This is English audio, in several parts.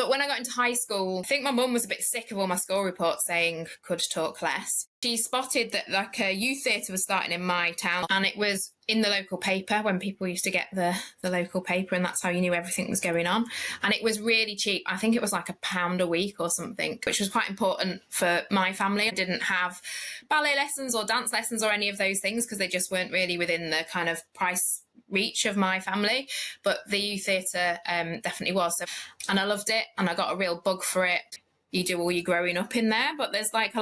But when I got into high school, I think my mum was a bit sick of all my school reports saying could talk less. She spotted that like a youth theatre was starting in my town, and it was in the local paper when people used to get the local paper, and that's how you knew everything was going on. And it was really cheap. I think it was like £1 a week or something, which was quite important for my family. I didn't have ballet lessons or dance lessons or any of those things because they just weren't really within the kind of price reach of my family, but the youth theatre definitely was. So, and I loved it, and I got a real bug for it. You do all your growing up in there, but there's like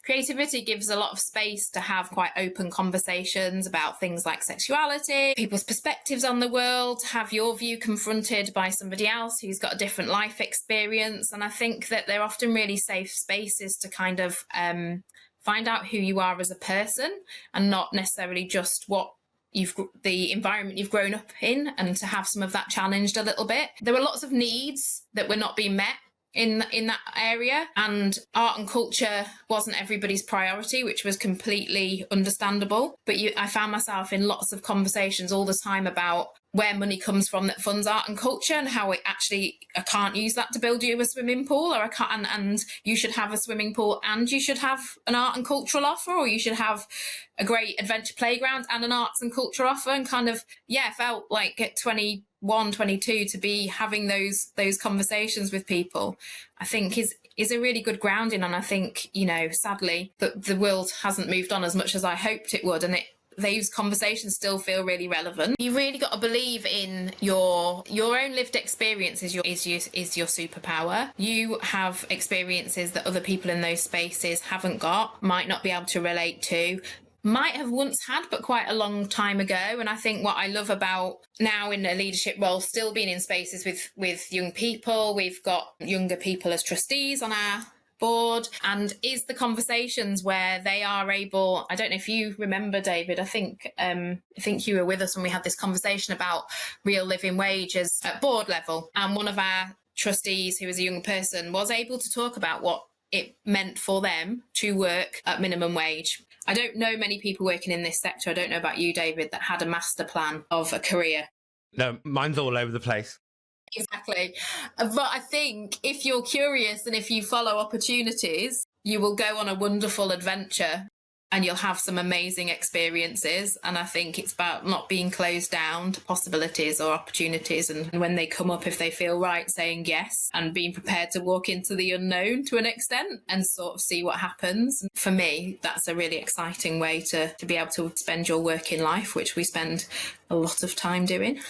creativity gives a lot of space to have quite open conversations about things like sexuality, people's perspectives on the world, have your view confronted by somebody else who's got a different life experience. And I think that they're often really safe spaces to kind of find out who you are as a person, and not necessarily just the environment you've grown up in, and to have some of that challenged a little bit. There were lots of needs that were not being met in that area, and art and culture wasn't everybody's priority, which was completely understandable. But I found myself in lots of conversations all the time about where money comes from that funds art and culture, and how I can't use that to build you a swimming pool, or I can't, and you should have a swimming pool and you should have an art and cultural offer, or you should have a great adventure playground and an arts and culture offer. And kind of, felt like at 21, 22 to be having those conversations with people, I think is a really good grounding. And I think, sadly, that the world hasn't moved on as much as I hoped it would, and those conversations still feel really relevant. You really got to believe in your own lived experience is your superpower. You have experiences that other people in those spaces haven't got, might not be able to relate to, might have once had, but quite a long time ago. And I think what I love about now in a leadership role, still being in spaces with young people, we've got younger people as trustees on our board, and is the conversations where they are able, I don't know if you remember, David, I think you were with us when we had this conversation about real living wages at board level, and one of our trustees, who was a young person, was able to talk about what it meant for them to work at minimum wage. I don't know many people working in this sector, I don't know about you, David, that had a master plan of a career. No, mine's all over the place. Exactly. But I think if you're curious and if you follow opportunities, you will go on a wonderful adventure and you'll have some amazing experiences. And I think it's about not being closed down to possibilities or opportunities. And when they come up, if they feel right, saying yes, and being prepared to walk into the unknown to an extent and sort of see what happens. For me, that's a really exciting way to be able to spend your working life, which we spend a lot of time doing.